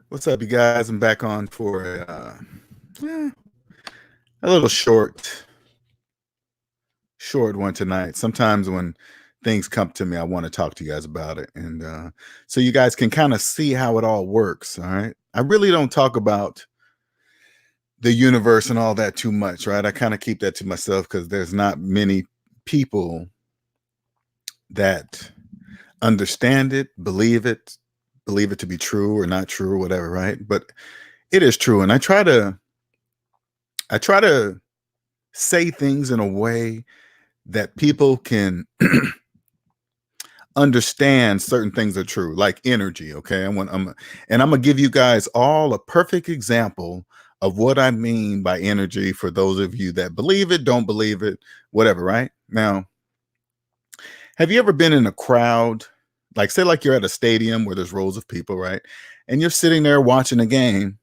What's up, you guys? I'm back on for yeah, a little short one tonight. Sometimes when things come to me, I want to talk to you guys about it, and so you guys can kind of see how it all works. All right, I really don't talk about the universe and all that too much, right? I kind of keep that to myself because there's not many people that understand it, believe it to be true or not true or whatever, right? But it is true, and I try to say things in a way that people can understand certain things are true, like energy. Okay. And I'm gonna give you guys all a perfect example of what I mean by energy for those of you that believe it, don't believe it, whatever, right? Now, have you ever been in a crowd? Like, say, like you're at a stadium where there's rows of people, right? And you're sitting there watching a game,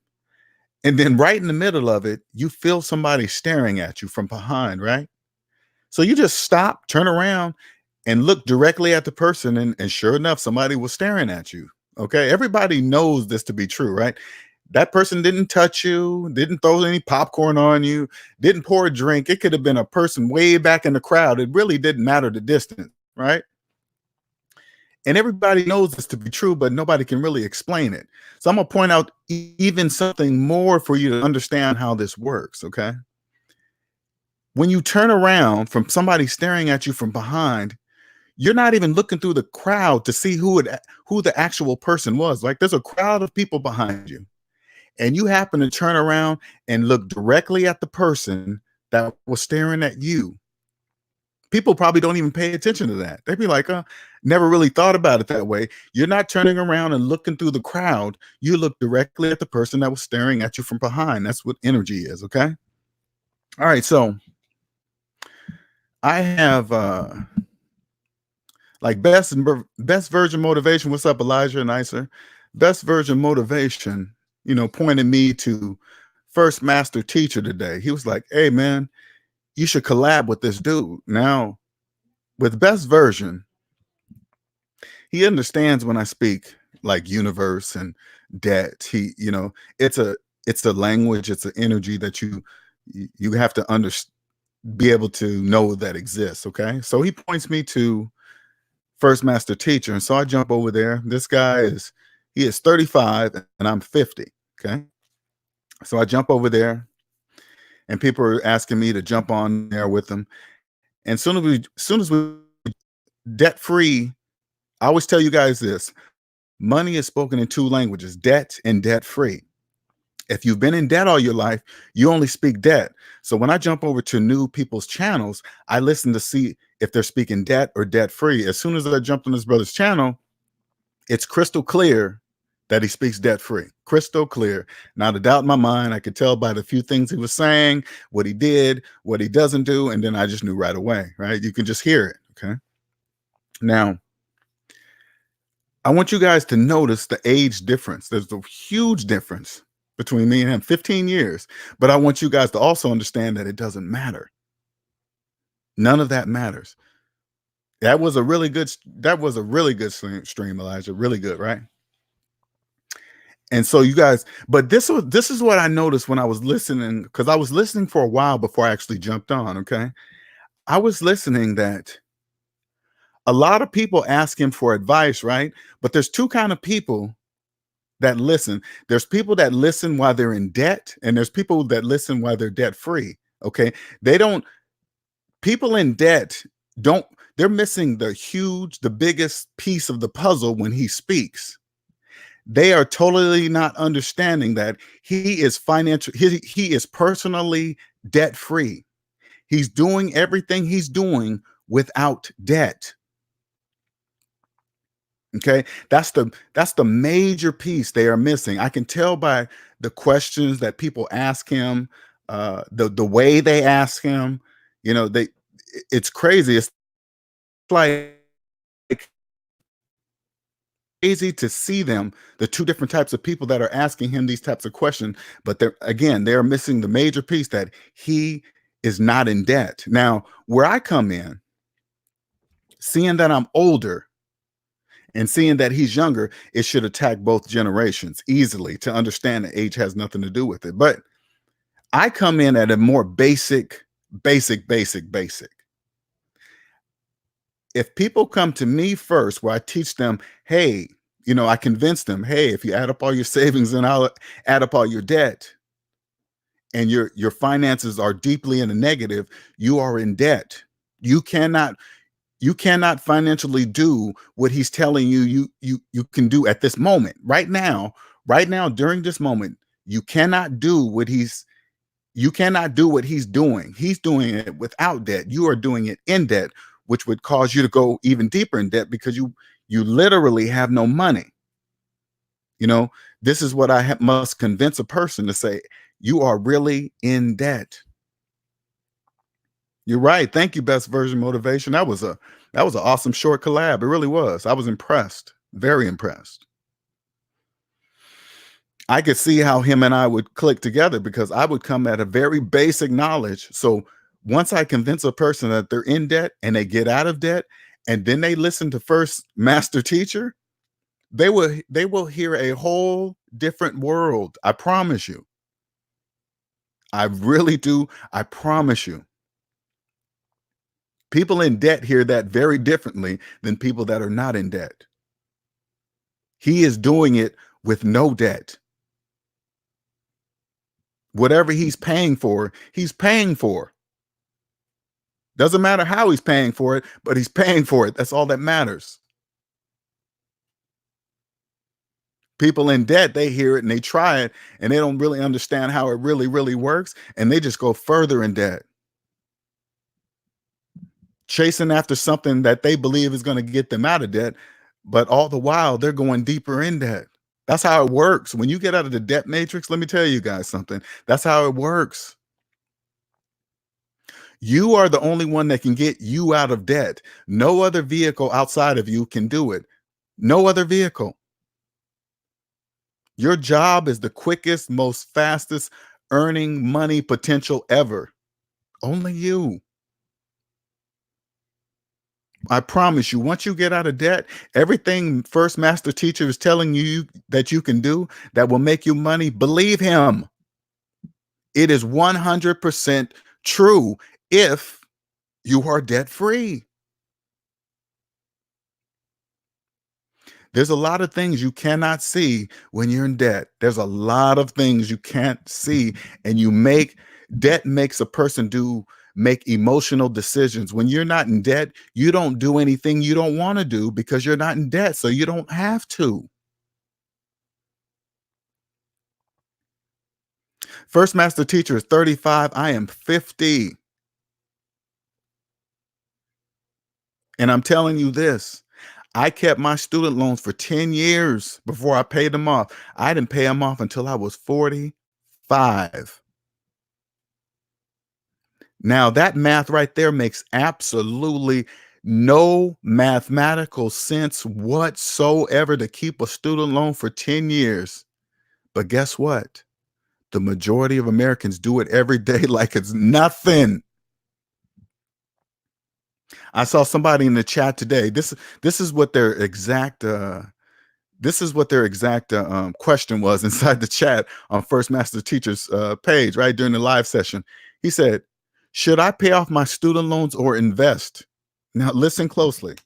and then right in the middle of it, you feel somebody staring at you from behind, right? So you just stop, turn around, and look directly at the person, and sure enough, somebody was staring at you. Okay, everybody knows this to be true, right? That person didn't touch you, didn't throw any popcorn on you, didn't pour a drink. It could have been a person way back in the crowd. It really didn't matter the distance, right? And everybody knows this to be true, but nobody can really explain it. So I'm gonna point out even something more for you to understand how this works. Okay, when you turn around from somebody staring at you from behind, you're not even looking through the crowd to see who the actual person was. Like, there's a crowd of people behind you, and you happen to turn around and look directly at the person that was staring at you. People probably don't even pay attention to that. They'd be like, never really thought about it that way. You're not turning around and looking through the crowd. You look directly at the person that was staring at you from behind. That's what energy is. Okay. All right. So I have like best version motivation. What's up, Elijah? Nicer. Best version motivation, pointed me to First Master Teacher today. He was like, hey man, you should collab with this dude. Now, with best version, he understands when I speak like universe and debt. It's a language, it's an energy that you have to be able to know that exists. Okay. So he points me to First Master Teacher. And so I jump over there. This guy he is 35 and I'm 50. Okay. So I jump over there and people are asking me to jump on there with them. And soon as we debt free, I always tell you guys this: money is spoken in two languages, debt and debt free. If you've been in debt all your life, you only speak debt. So when I jump over to new people's channels, I listen to see if they're speaking debt or debt free. As soon as I jumped on this brother's channel, it's crystal clear that he speaks debt free. Crystal clear. Not a doubt in my mind. I could tell by the few things he was saying, what he did, what he doesn't do. And then I just knew right away, right? You can just hear it. Okay. Now, I want you guys to notice the age difference. There's a huge difference between me and him, 15 years. But I want you guys to also understand that it doesn't matter. None of that matters. That was a really good stream, Elijah. Really good, right? And so you guys, but this is what I noticed when I was listening, because I was listening for a while before I actually jumped on. Okay. I was listening that a lot of people ask him for advice, right? But there's two kind of people that listen. There's people that listen while they're in debt, and there's people that listen while they're debt free. Okay. People in debt they're missing the biggest piece of the puzzle when he speaks. They are totally not understanding that he is he is personally debt free. He's doing everything he's doing without debt. Okay, that's the major piece they are missing. I can tell by the questions that people ask him, the way they ask him. It's crazy. It's like crazy to see the two different types of people that are asking him these types of questions. But they're missing the major piece that he is not in debt. Now, where I come in, seeing that I'm older And seeing that he's younger, it should attack both generations easily to understand that age has nothing to do with it. But I come in at a more basic. If people come to me first, where I teach them, hey, I convince them, hey, if you add up all your savings and I'll add up all your debt, and your finances are deeply in the negative, you are in debt. You cannot financially do what he's telling you can do at this moment. Right now, during this moment, you cannot do what he's doing. He's doing it without debt. You are doing it in debt, which would cause you to go even deeper in debt because you literally have no money. This is what I must convince a person to say, you are really in debt. You're right. Thank you, Best Version Motivation. That was an awesome short collab. It really was. I was impressed. Very impressed. I could see how him and I would click together because I would come at a very basic knowledge. So once I convince a person that they're in debt and they get out of debt, and then they listen to First Master Teacher, they will hear a whole different world. I promise you. I really do. I promise you. People in debt hear that very differently than people that are not in debt. He is doing it with no debt. Whatever he's paying for, he's paying for. Doesn't matter how he's paying for it, but he's paying for it. That's all that matters. People in debt, they hear it and they try it and they don't really understand how it really works. And they just go further in debt, chasing after something that they believe is going to get them out of debt. But all the while, they're going deeper in debt. That's how it works. When you get out of the debt matrix, let me tell you guys something. That's how it works. You are the only one that can get you out of debt. No other vehicle outside of you can do it. No other vehicle. Your job is the quickest, most fastest earning money potential ever. Only you. I promise you, once you get out of debt, everything First Master Teacher is telling you that you can do that will make you money, believe him. It is 100% true if you are debt free. There's a lot of things you cannot see when you're in debt. There's a lot of things you can't see, and debt makes a person make emotional decisions. When you're not in debt, you don't do anything you don't want to do because you're not in debt, so you don't have to. First Master Teacher is 35. I am 50. And I'm telling you this, I kept my student loans for 10 years before I paid them off. I didn't pay them off until I was 45. Now, that math right there makes absolutely no mathematical sense whatsoever to keep a student loan for 10 years. But guess what? The majority of Americans do it every day like it's nothing. I saw somebody in the chat today. This is what their exact question was inside the chat on First Master Teacher's page, right during the live session. He said, "Should I pay off my student loans or invest?" Now listen closely.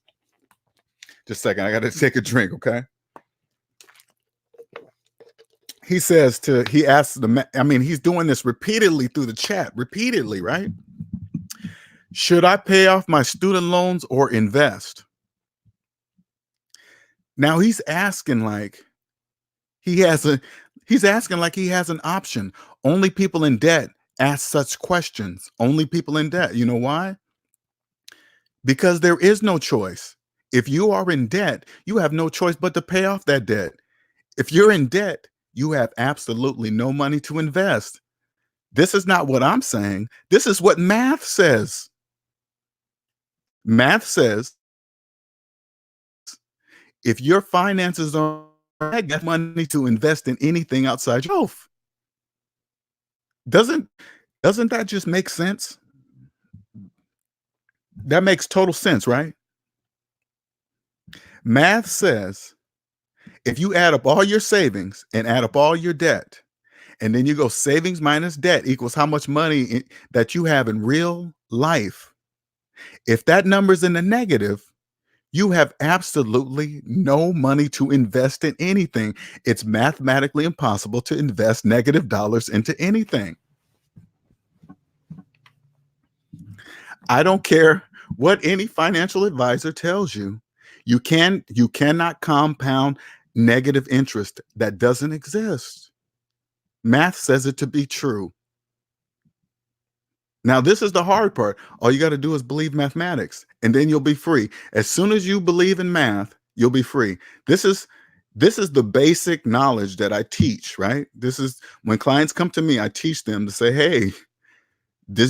Just a second, I got to take a drink, okay? He asks he's doing this repeatedly through the chat, repeatedly, right? Should I pay off my student loans or invest? Now he's asking like he has an option. Only people in debt ask such questions. Only people in debt. You know why? Because there is no choice. If you are in debt, you have no choice but to pay off that debt. If you're in debt, you have absolutely no money to invest. This is not what I'm saying. This is what math says. Math says if your finances are got money to invest in anything outside yourself. Doesn't that just make sense? That makes total sense, right? Math says if you add up all your savings and add up all your debt, and then you go savings minus debt equals how much money that you have in real life. If that number's in the negative, you have absolutely no money to invest in anything. It's mathematically impossible to invest negative dollars into anything. I don't care what any financial advisor tells you. You cannot compound negative interest. That doesn't exist. Math says it to be true. Now, this is the hard part. All you got to do is believe mathematics, and then you'll be free. As soon as you believe in math, you'll be free. This is the basic knowledge that I teach, right? This is when clients come to me, I teach them to say, hey,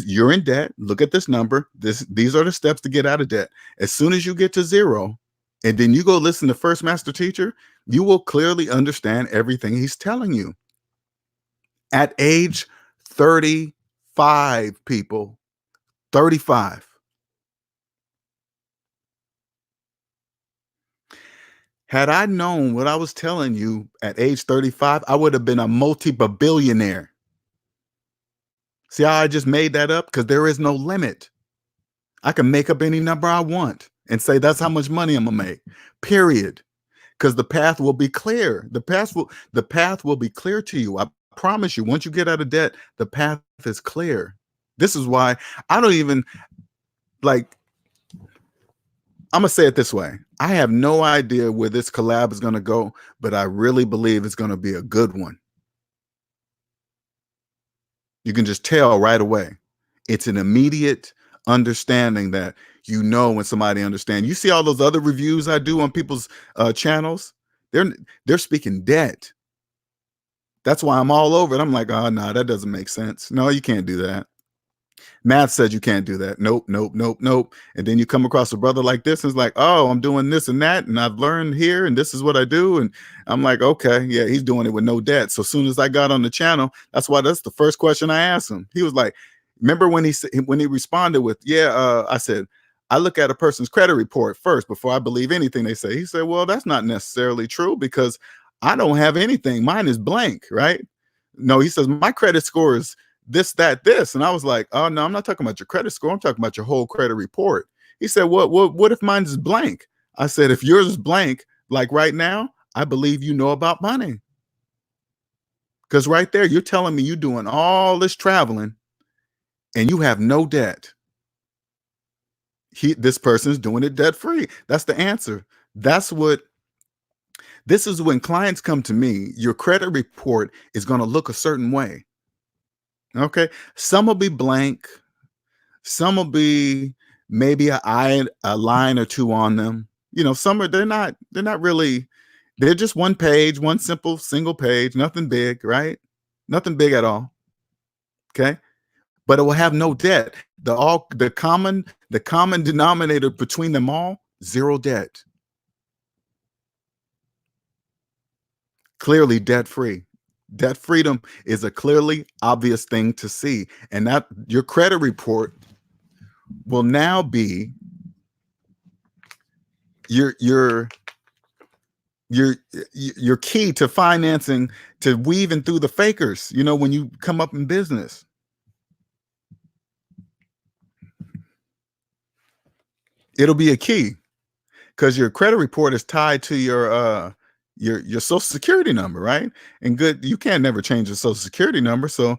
you're in debt. Look at this number. These are the steps to get out of debt. As soon as you get to zero, and then you go listen to First Master Teacher, you will clearly understand everything he's telling you. At age 35, people, 35. Had I known what I was telling you at age 35, I would have been a multi-billionaire. See how I just made that up? Because there is no limit. I can make up any number I want and say that's how much money I'm gonna make. Period. Because the path will be clear. The path will be clear to you. I promise you, once you get out of debt, the path is clear. This is why I don't even like. I'm gonna say it this way. I have no idea where this collab is gonna go, but I really believe it's gonna be a good one. You can just tell right away. It's an immediate understanding that you know when somebody understands. You see all those other reviews I do on people's channels? They're speaking debt. That's why I'm all over it. I'm like, oh no, that doesn't make sense. No, you can't do that. Math says you can't do that. Nope, nope, nope, nope. And then you come across a brother like this, and it's like, oh, I'm doing this and that, and I've learned here, and this is what I do. And I'm like, okay, yeah, he's doing it with no debt. So as soon as I got on the channel, that's the first question I asked him. He was like, remember when he responded with, yeah, I said, I look at a person's credit report first before I believe anything they say. He said, well, that's not necessarily true because I don't have anything. Mine is blank, right? No, he says, my credit score is this, that, this. And I was like, oh no, I'm not talking about your credit score. I'm talking about your whole credit report. He said, what if mine is blank? I said, if yours is blank, like right now, I believe you know about money. Because right there, you're telling me you're doing all this traveling and you have no debt. This person's doing it debt free. That's the answer. This is when clients come to me, your credit report is going to look a certain way. Okay. Some will be blank. Some will be maybe a line or two on them. You know, some they're not really, they're just one page, one simple single page, nothing big, right? Nothing big at all. Okay. But it will have no debt. The common denominator between them all, zero debt. Clearly debt free. Debt freedom is a clearly obvious thing to see. And that your credit report will now be your key to financing, to weaving through the fakers, you know, when you come up in business. It'll be a key because your credit report is tied to your social security number, right? And you can't never change your social security number. So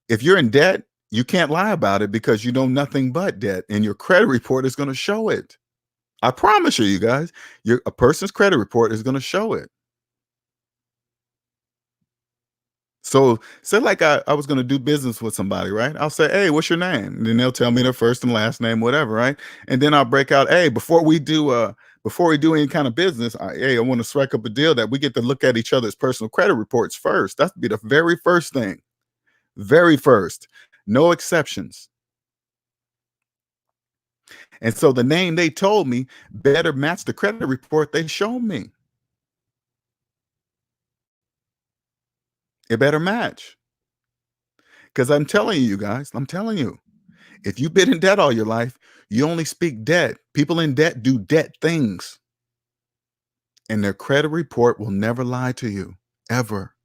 if you're in debt, you can't lie about it because you know nothing but debt, and your credit report is going to show it. I promise you guys, a person's credit report is going to show it. So say like I was going to do business with somebody, right? I'll say, hey, what's your name? And then they'll tell me their first and last name, whatever, right? And then I'll break out, hey, before we do any kind of business, I want to strike up a deal that we get to look at each other's personal credit reports first. That'd be the very first thing. Very first. No exceptions. And so the name they told me better match the credit report they showed me. It better match. Because I'm telling you guys, if you've been in debt all your life, you only speak debt. People in debt do debt things. and their credit report will never lie to you, ever.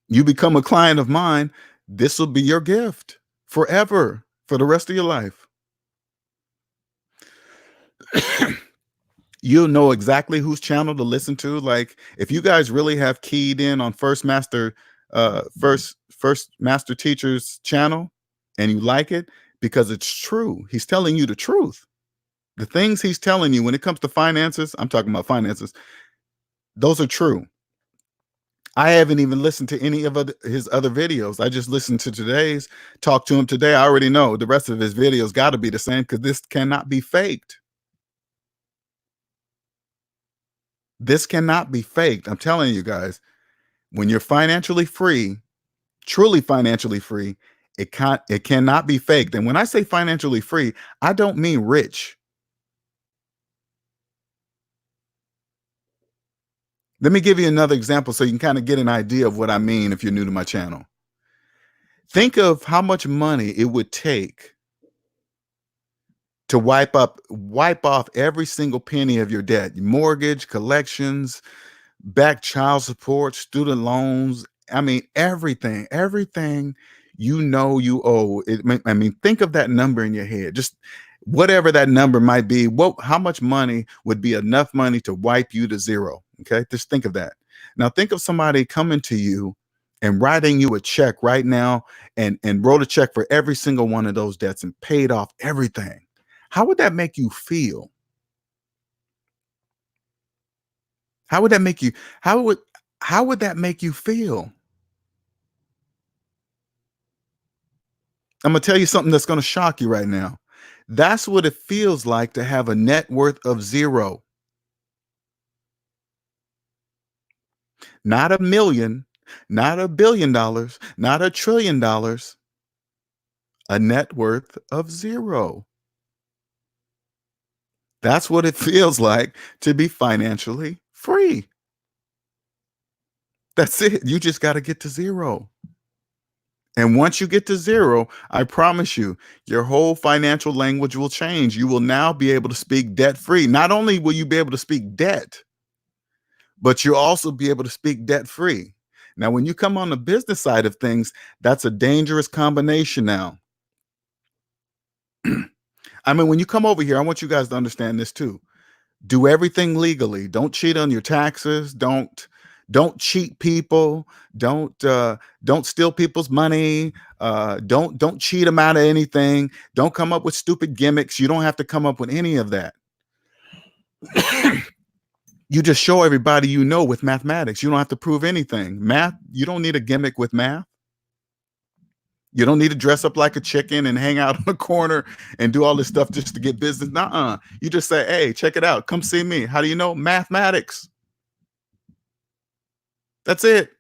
You become a client of mine, this will be your gift forever, for the rest of your life. You'll know exactly whose channel to listen to. Like, if you guys really have keyed in on First Master Teacher's channel and you like it because it's true, he's telling you the truth. The things he's telling you when it comes to finances, I'm talking about finances, those are true. I haven't even listened to any of his other videos. I just listened to today's, talked to him today. I already know the rest of his videos got to be the same because this cannot be faked. This cannot be faked. I'm telling you guys, when you're financially free, truly financially free, it cannot be faked. And when I say financially free, I don't mean rich. Let me give you another example so you can kind of get an idea of what I mean if you're new to my channel. Think of how much money it would take to wipe off every single penny of your debt, mortgage, collections, back child support, student loans. I mean, everything you owe. I mean, think of that number in your head. Just whatever that number might be. How much money would be enough money to wipe you to zero? Okay, just think of that. Now, think of somebody coming to you and writing you a check right now and wrote a check for every single one of those debts and paid off everything. How would that make you feel? How would that make you? How would that make you feel? I'm gonna tell you something that's gonna shock you right now. That's what it feels like to have a net worth of zero. Not a million, not $1 billion, not $1 trillion, a net worth of zero. That's what it feels like to be financially free. That's it. You just got to get to zero. And once you get to zero, I promise you, your whole financial language will change. You will now be able to speak debt free. Not only will you be able to speak debt, but you'll also be able to speak debt free. Now, when you come on the business side of things, that's a dangerous combination now. I mean, when you come over here, I want you guys to understand this too. Do everything legally. Don't cheat on your taxes. Don't cheat people. Don't steal people's money. Don't cheat them out of anything. Don't come up with stupid gimmicks. You don't have to come up with any of that. You just show everybody you know with mathematics. You don't have to prove anything. Math, you don't need a gimmick with math. You don't need to dress up like a chicken and hang out in the corner and do all this stuff just to get business. Nuh-uh. You just say, hey, check it out. Come see me. How do you know? Mathematics. That's it.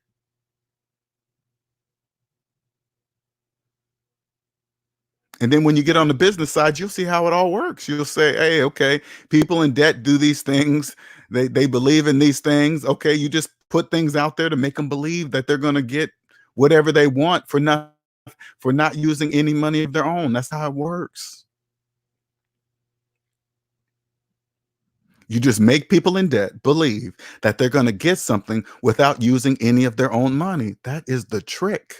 And then when you get on the business side, you'll see how it all works. You'll say, hey, okay, people in debt do these things. They believe in these things. Okay, you just put things out there to make them believe that they're going to get whatever they want for not using any money of their own. That's how it works. You just make people in debt believe that they're going to get something without using any of their own money. That is the trick.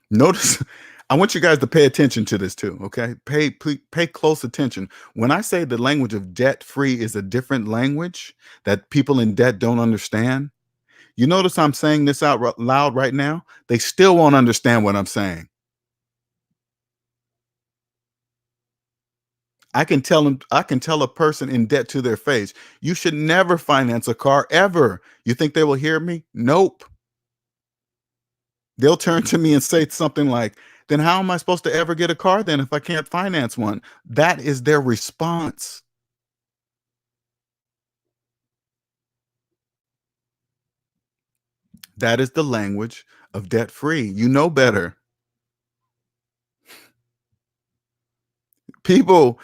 Notice, I want you guys to pay attention to this too, okay? Pay close attention. When I say the language of debt free is a different language that people in debt don't understand, you notice I'm saying this out loud right now? They still won't understand what I'm saying. I can tell a person in debt to their face, you should never finance a car ever. You think they will hear me? Nope. They'll turn to me and say something like, then how am I supposed to ever get a car then if I can't finance one? That is their response. That is the language of debt free. You know better. People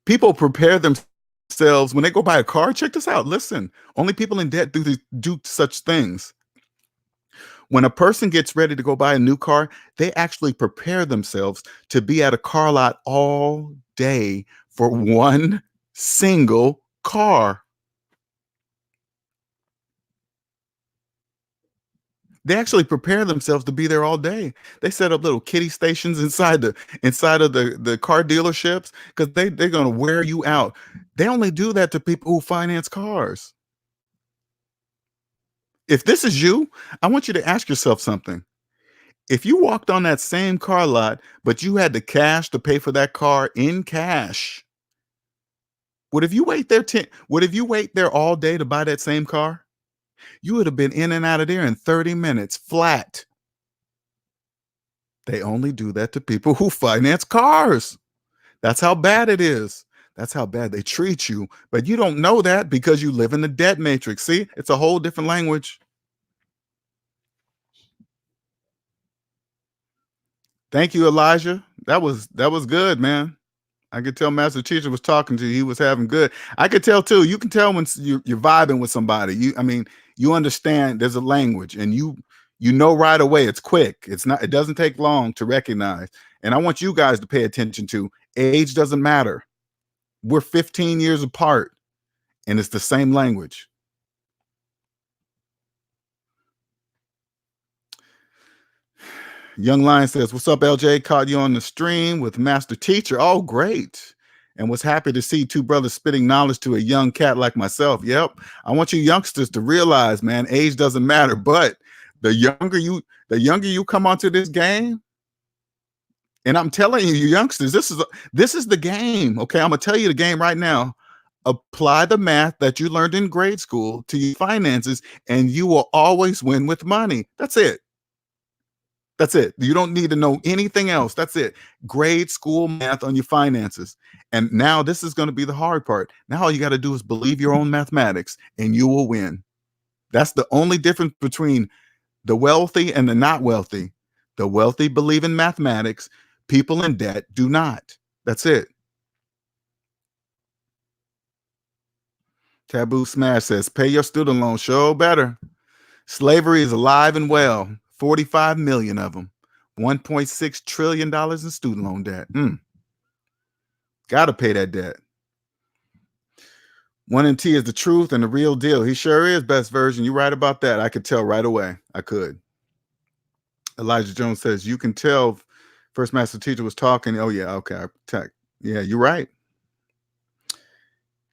prepare themselves when they go buy a car. Check this out. Listen, only people in debt do such things. When a person gets ready to go buy a new car, they actually prepare themselves to be at a car lot all day for one single car. They actually prepare themselves to be there all day. They set up little kiddie stations inside of the car dealerships because they're gonna wear you out. They only do that to people who finance cars. If this is you, I want you to ask yourself something. If you walked on that same car lot, but you had the cash to pay for that car in cash, would if you wait there all day to buy that same car? You would have been in and out of there in 30 minutes flat. They only do that to people who finance cars. That's how bad it is. That's how bad they treat you. But you don't know that because you live in the debt matrix. See, it's a whole different language. Thank you, Elijah. That was good, man. I could tell Master Teacher was talking to you. He was having good. I could tell too. You can tell when you're vibing with somebody. You understand there's a language and you know right away. It's quick. It doesn't take long to recognize. And I want you guys to pay attention to age doesn't matter. We're 15 years apart and it's the same language. Young Lion says, what's up, LJ? Caught you on the stream with Master Teacher. Oh, great. And was happy to see two brothers spitting knowledge to a young cat like myself. Yep. I want you youngsters to realize, man, age doesn't matter. But the younger you come onto this game, and I'm telling you, you youngsters, this is the game. Okay, I'm gonna tell you the game right now. Apply the math that you learned in grade school to your finances, and you will always win with money. That's it. That's it. You don't need to know anything else. That's it. Grade school math on your finances. And now this is going to be the hard part. Now all you got to do is believe your own mathematics and you will win. That's the only difference between the wealthy and the not wealthy. The wealthy believe in mathematics. People in debt do not. That's it. Taboo Smash says, pay your student loan. Show better. Slavery is alive and well. 45 million of them. $1.6 trillion in student loan debt. Got to pay that debt. 1MT is the truth and the real deal. He sure is, best version. You're right about that. I could tell right away. I could. Elijah Jones says, you can tell First Master Teacher was talking. Oh, yeah. Okay. Yeah, you're right.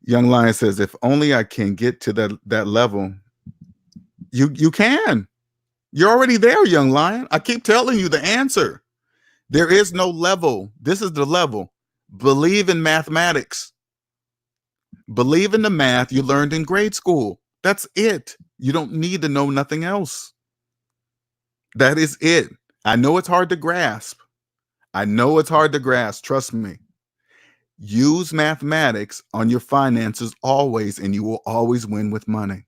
Young Lion says, if only I can get to that level. You can. You're already there, Young Lion. I keep telling you the answer. There is no level. This is the level. Believe in mathematics. Believe in the math you learned in grade school. That's it. You don't need to know nothing else. That is it. I know it's hard to grasp. I know it's hard to grasp. Trust me. Use mathematics on your finances always, and you will always win with money.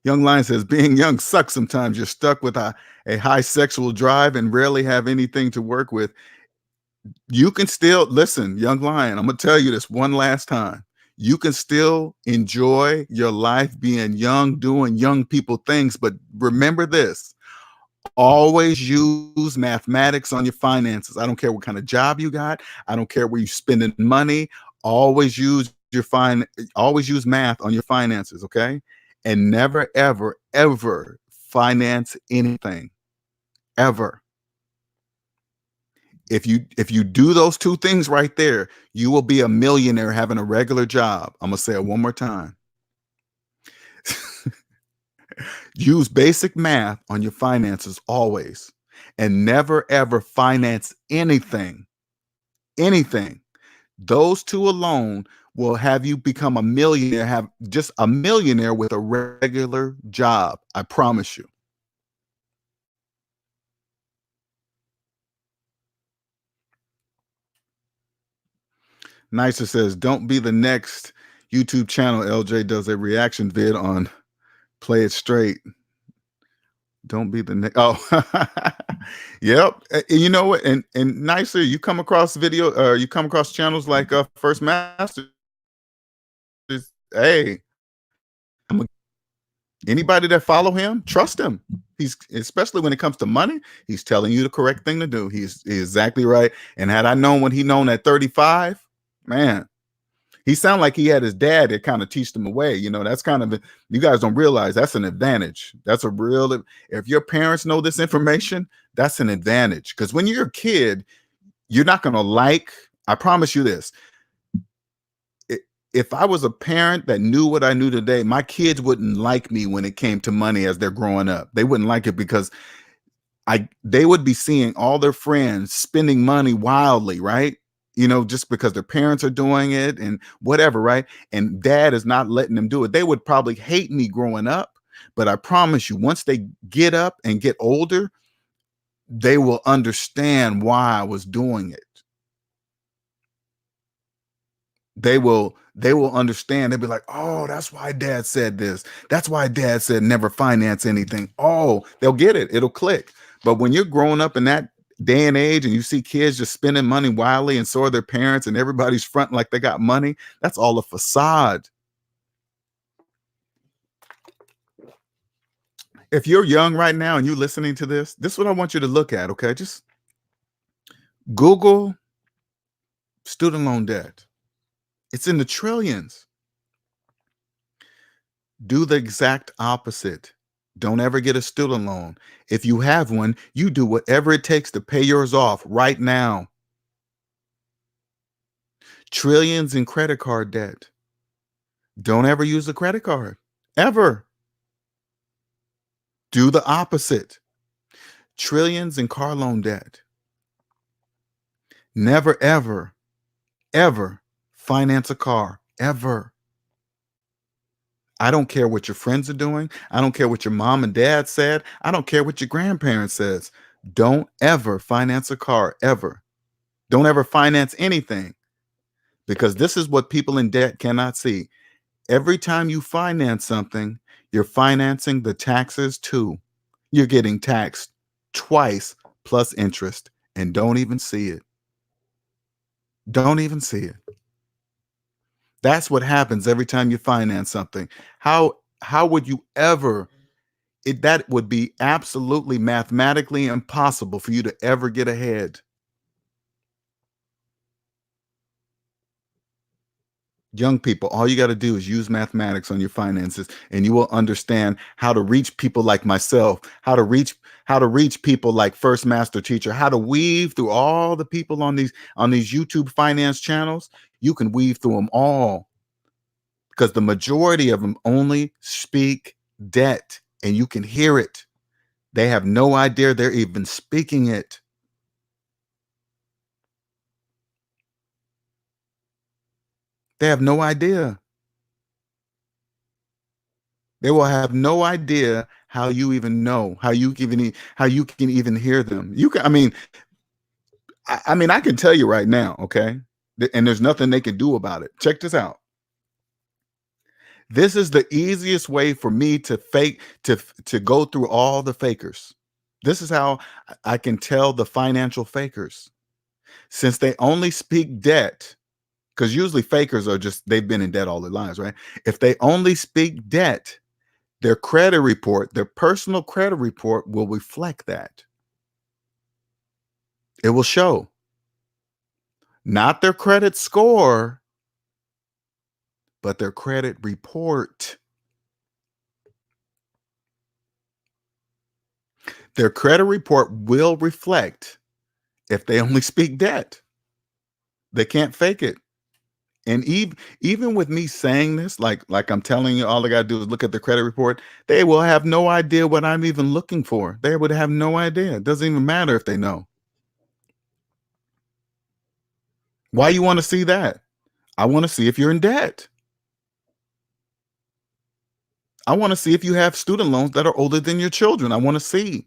Young Lion says, being young sucks sometimes. You're stuck with a high sexual drive and rarely have anything to work with. You can still, listen, Young Lion, I'm going to tell you this one last time. You can still enjoy your life being young, doing young people things. But remember this, always use mathematics on your finances. I don't care what kind of job you got. I don't care where you're spending money. Always use math on your finances, okay? And never, ever, ever finance anything, ever. If you do those two things right there, you will be a millionaire having a regular job. I'm going to say it one more time. Use basic math on your finances always, and never, ever finance anything. Anything. Those two alone will have you become a millionaire, have just a millionaire with a regular job. I promise you. Nicer says, don't be the next YouTube channel. LJ does a reaction vid on Play It Straight. Don't be the next. Oh, yep. You know what? And Nicer, you come across video, you come across channels like First Master. Hey, anybody that follow him, trust him. He's, especially when it comes to money, he's telling you the correct thing to do. He's exactly right. And had I known what he known at 35, man, he sounded like he had his dad that kind of teached him away. You know, that's kind of, you guys don't realize that's an advantage. That's a real, if your parents know this information, that's an advantage. Because when you're a kid, you're not going to like, I promise you this. If I was a parent that knew what I knew today, my kids wouldn't like me when it came to money as they're growing up. They wouldn't like it because they would be seeing all their friends spending money wildly, right? You know, just because their parents are doing it and whatever, right? And dad is not letting them do it. They would probably hate me growing up, but I promise you, once they get up and get older, they will understand why I was doing it. They will understand. They'll be like, oh, that's why dad said this. That's why dad said never finance anything. Oh, they'll get it. It'll click. But when you're growing up in that day and age and you see kids just spending money wildly and so are their parents and everybody's fronting like they got money, that's all a facade. If you're young right now and you're listening to this is what I want you to look at, okay? Just Google student loan debt. It's in the trillions. Do the exact opposite. Don't ever get a student loan. If you have one, you do whatever it takes to pay yours off right now. Trillions in credit card debt. Don't ever use a credit card, ever. Do the opposite. Trillions in car loan debt. Never, ever, ever finance a car, ever. I don't care what your friends are doing. I don't care what your mom and dad said. I don't care what your grandparents says. Don't ever finance a car, ever. Don't ever finance anything, because this is what people in debt cannot see. Every time you finance something, you're financing the taxes too. You're getting taxed twice plus interest, and don't even see it. Don't even see it. That's what happens every time you finance something. How would you ever, that would be absolutely mathematically impossible for you to ever get ahead. Young people, all you got to do is use mathematics on your finances, and you will understand how to reach people like myself, how to reach people like 1MasterTeacher, how to weave through all the people on these YouTube finance channels. You can weave through them all, because the majority of them only speak debt, and you can hear it. They have no idea they're even speaking it. They have no idea. They will have no idea how you even know, how you can even hear them. You can, I mean, I can tell you right now, okay? And there's nothing they can do about it. Check this out. This is the easiest way for me to go through all the fakers. This is how I can tell the financial fakers. Since they only speak debt, because usually fakers are just, they've been in debt all their lives, right? If they only speak debt, their credit report, their personal credit report will reflect that. It will show. Not their credit score, but their credit report. Their credit report will reflect if they only speak debt. They can't fake it. And even with me saying this, like I'm telling you, all I got to do is look at the credit report. They will have no idea what I'm even looking for. They would have no idea. It doesn't even matter if they know. Why you want to see that? I want to see if you're in debt. I want to see if you have student loans that are older than your children. I want to see.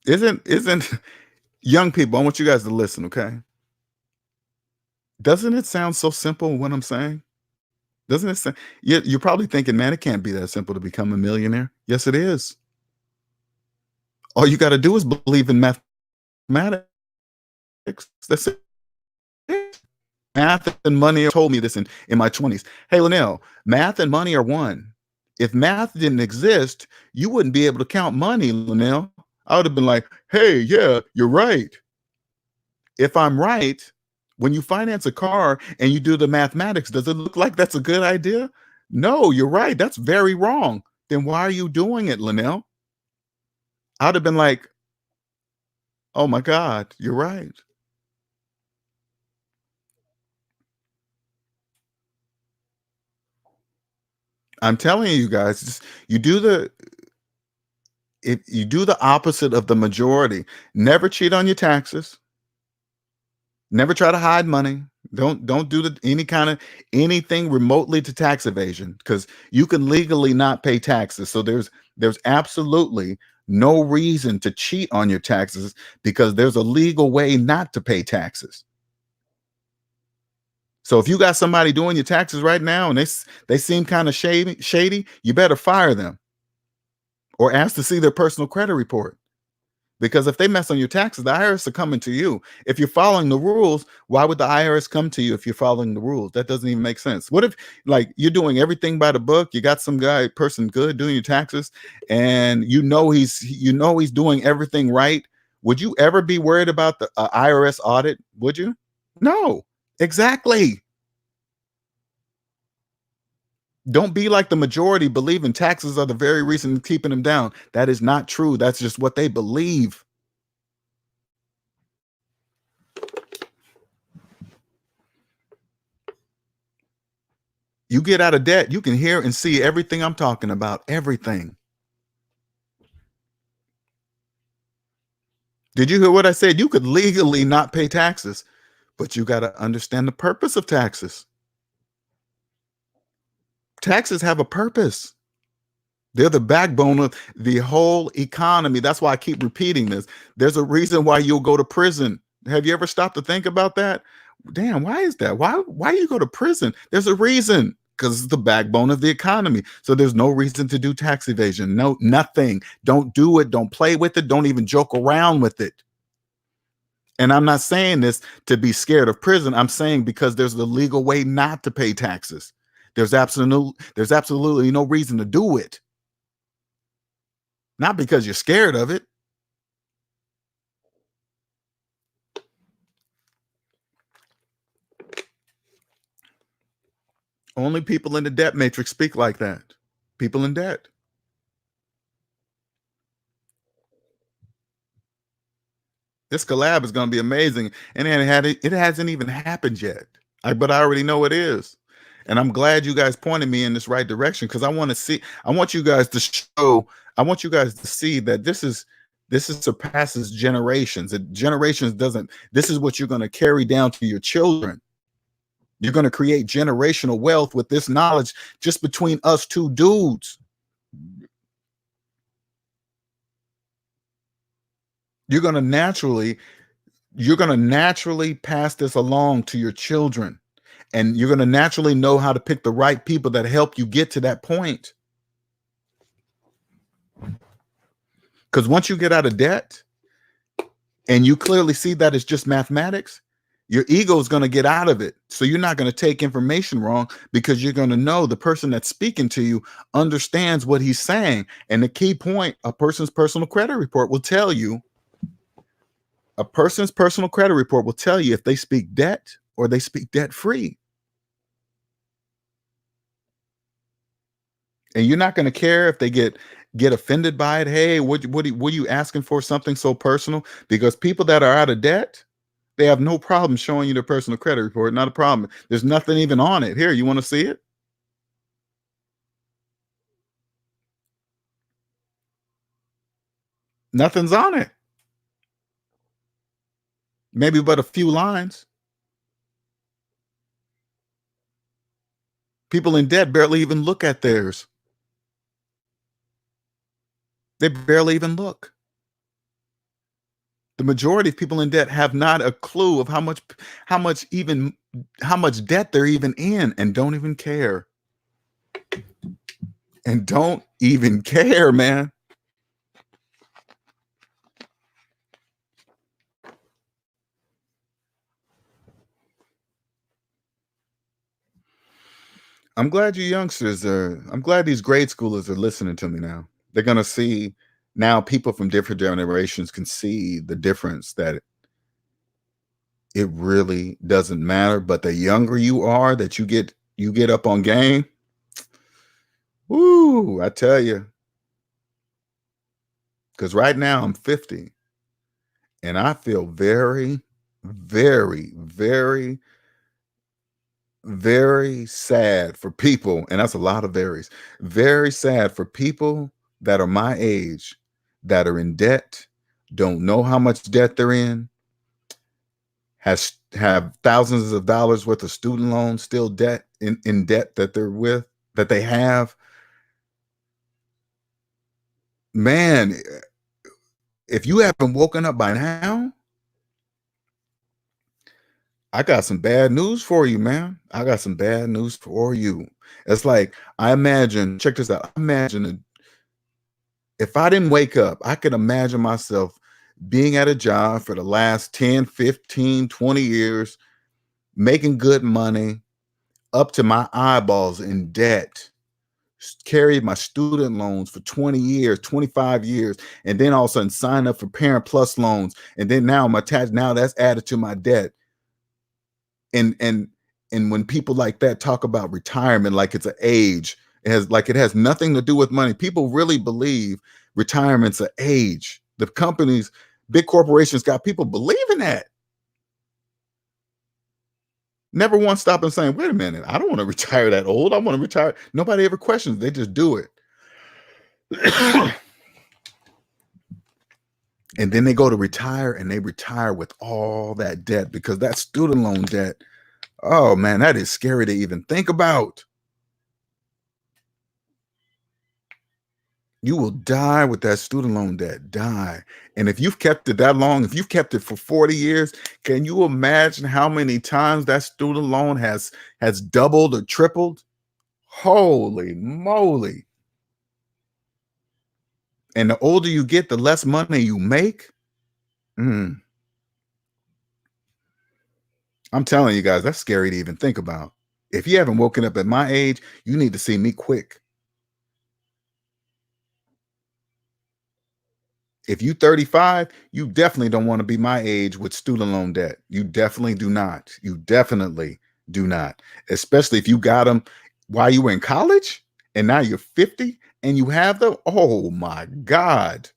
Isn't young people, I want you guys to listen, okay? Doesn't it sound so simple what I'm saying? Doesn't it sound, you're probably thinking, man, it can't be that simple to become a millionaire. Yes, it is. All you got to do is believe in mathematics. That's it. Math and money told me this in my 20s. Hey, Linnell, math and money are one. If math didn't exist, you wouldn't be able to count money, Linnell. I would have been like, hey, yeah, you're right. If I'm right, when you finance a car and you do the mathematics, does it look like that's a good idea? No, you're right. That's very wrong. Then why are you doing it, Linnell? I'd have been like, oh my God, you're right. I'm telling you guys, just, you do the if you do the opposite of the majority. Never cheat on your taxes. Never try to hide money. Don't do any kind of anything remotely to tax evasion, because you can legally not pay taxes. So there's absolutely no reason to cheat on your taxes, because there's a legal way not to pay taxes. So if you got somebody doing your taxes right now and they seem kind of shady, you better fire them or ask to see their personal credit report. Because if they mess on your taxes, the IRS are coming to you. If you're following the rules, why would the IRS come to you if you're following the rules? That doesn't even make sense. What if, like, you're doing everything by the book, you got some person good doing your taxes, and he's doing everything right? Would you ever be worried about the IRS audit? Would you? No, exactly. Don't be like the majority, believing taxes are the very reason keeping them down. That is not true. That's just what they believe. You get out of debt, you can hear and see everything I'm talking about. Everything. Did you hear what I said? You could legally not pay taxes, but you got to understand the purpose of taxes. Taxes have a purpose. They're the backbone of the whole economy. That's why I keep repeating this. There's a reason why you'll go to prison. Have you ever stopped to think about that? Damn, why is that? Why do you go to prison? There's a reason, because it's the backbone of the economy. So there's no reason to do tax evasion. No, nothing. Don't do it. Don't play with it. Don't even joke around with it. And I'm not saying this to be scared of prison. I'm saying because there's the legal way not to pay taxes. There's absolutely no reason to do it. Not because you're scared of it. Only people in the debt matrix speak like that. People in debt. This collab is going to be amazing, and it hasn't even happened yet. But I already know it is, and I'm glad you guys pointed me in this right direction, because I want to see. I want you guys to show. I want you guys to see that this is surpasses generations. That generations doesn't. This is what you're going to carry down to your children. You're going to create generational wealth with this knowledge just between us two dudes. You're going to naturally pass this along to your children, and you're going to naturally know how to pick the right people that help you get to that point. Because once you get out of debt and you clearly see that it's just mathematics, your ego is going to get out of it. So you're not going to take information wrong, because you're going to know the person that's speaking to you understands what he's saying. And the key point, a person's personal credit report will tell you if they speak debt or they speak debt free. And you're not going to care if they get offended by it. Hey, what are you asking for, something so personal? Because people that are out of debt, they have no problem showing you their personal credit report. Not a problem. There's nothing even on it. Here, you want to see it? Nothing's on it. Maybe but a few lines. People in debt barely even look at theirs. They barely even look. The majority of people in debt have not a clue of how much debt they're even in, and don't even care. And don't even care, man. I'm glad you youngsters I'm glad these grade schoolers are listening to me now. They're gonna see now people from different generations can see the difference that it really doesn't matter. But the younger you are that you get up on game, woo, I tell you, because right now I'm 50 and I feel very, very, very, very sad for people, and that's a lot of varies. Very sad for people that are my age that are in debt, don't know how much debt they're in, have thousands of dollars worth of student loans still debt in debt that they're with, that they have. Man, if you haven't woken up by now, I got some bad news for you, man. I got some bad news for you. It's like, I imagine, check this out. I imagine if I didn't wake up, I could imagine myself being at a job for the last 10, 15, 20 years, making good money, up to my eyeballs in debt, carried my student loans for 20 years, 25 years, and then all of a sudden sign up for Parent Plus loans. And then now I'm attached, now that's added to my debt. And when people like that talk about retirement like it's an age, it has nothing to do with money. People really believe retirement's an age. The companies, big corporations got people believing that. Never once stop and saying, wait a minute, I don't want to retire that old. I want to retire. Nobody ever questions. They just do it. And then they go to retire and they retire with all that debt because that student loan debt, oh man, that is scary to even think about. You will die with that student loan debt, die. And if you've kept it that long, if you've kept it for 40 years, can you imagine how many times that student loan has doubled or tripled? Holy moly. And the older you get, the less money you make. I'm telling you guys, that's scary to even think about. If you haven't woken up at my age, you need to see me quick. If you 35, you definitely don't want to be my age with student loan debt. You definitely do not. You definitely do not. Especially if you got them while you were in college and now you're 50 and you have them. Oh my God.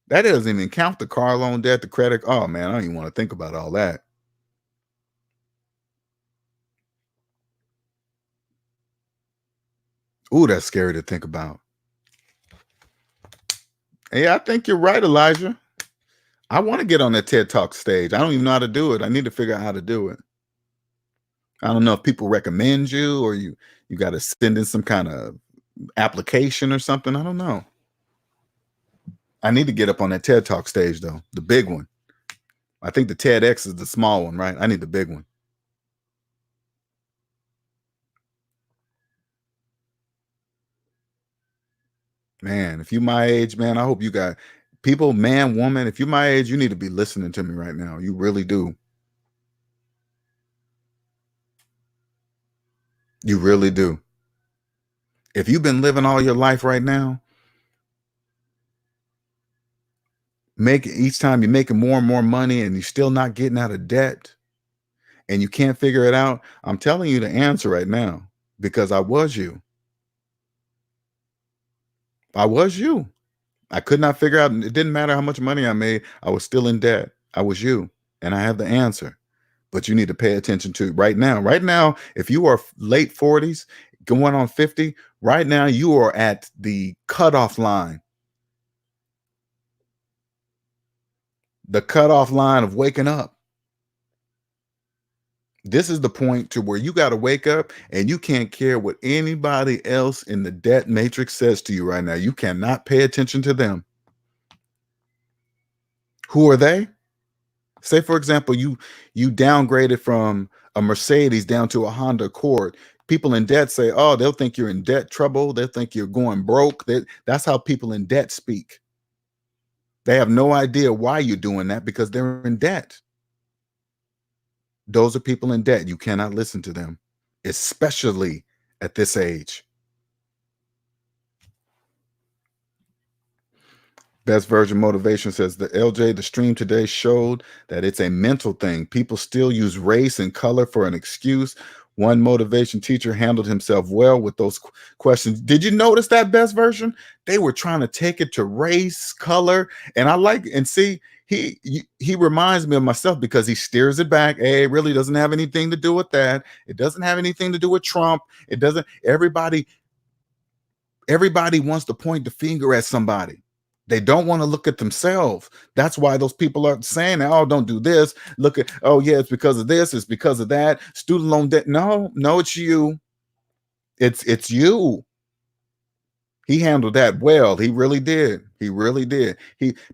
That doesn't even count the car loan debt, the credit. Oh man, I don't even want to think about all that. Ooh, that's scary to think about. Hey, I think you're right, Elijah. I want to get on that TED Talk stage. I don't even know how to do it. I need to figure out how to do it. I don't know if people recommend you or you got to send in some kind of application or something. I don't know. I need to get up on that TED Talk stage though, the big one. I think the TEDx is the small one, right? I need the big one. Man, if you my age, man, I hope you got people, man, woman. If you're my age, you need to be listening to me right now. You really do. You really do. If you've been living all your life right now, each time you're making more and more money and you're still not getting out of debt and you can't figure it out, I'm telling you the answer right now because I was you. I was you. I could not figure out. It didn't matter how much money I made. I was still in debt. I was you. And I have the answer. But you need to pay attention to right now. Right now, if you are late 40s, going on 50, right now you are at the cutoff line. The cutoff line of waking up. This is the point to where you got to wake up and you can't care what anybody else in the debt matrix says to you right now. You cannot pay attention to them. Who are they? Say, for example, you downgraded from a Mercedes down to a Honda Accord. People in debt say, oh, they'll think you're in debt trouble. They'll think you're going broke. That's how people in debt speak. They have no idea why you're doing that because they're in debt. Those are people in debt. You cannot listen to them. especially at this age. Best Version Motivation says the LJ, the stream today showed that it's a mental thing. People still use race and color for an excuse. One motivation teacher handled himself well with those questions. Did you notice that, Best Version? They were trying to take it to race, color, and I like and see he reminds me of myself because he steers it back. Hey, it really doesn't have anything to do with that. It doesn't have anything to do with Trump. It doesn't. Everybody wants to point the finger at somebody. They don't want to look at themselves. That's why those people are saying, oh, don't do this. Look at, oh, yeah, it's because of this. It's because of that. Student loan debt. No, it's you. It's you. He handled that well. He really did. He really did.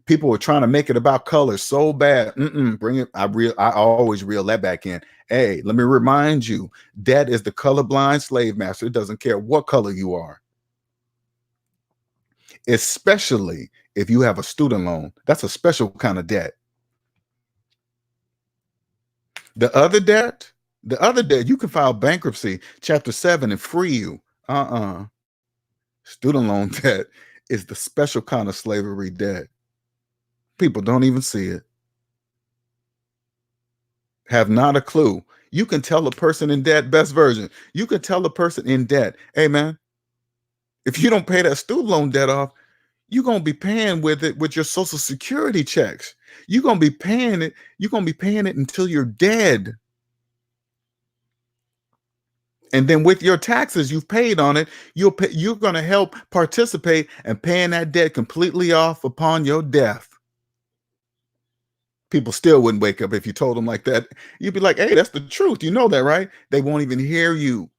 People were trying to make it about color so bad. Bring it. I always reel that back in. Hey, let me remind you, debt is the colorblind slave master. It doesn't care what color you are. Especially if you have a student loan. That's a special kind of debt. The other debt, you can file bankruptcy, Chapter 7, and free you. Student loan debt is the special kind of slavery debt. People don't even see it. Have not a clue. You can tell a person in debt, Best Version. You can tell a person in debt, hey, man, if you don't pay that student loan debt off, you're going to be paying with it with your Social Security checks. You're going to be paying it. You're going to be paying it until you're dead. And then with your taxes you've paid on it, you're going to help participate in paying that debt completely off upon your death. People still wouldn't wake up if you told them like that. You'd be like, hey, that's the truth. You know that, right? They won't even hear you.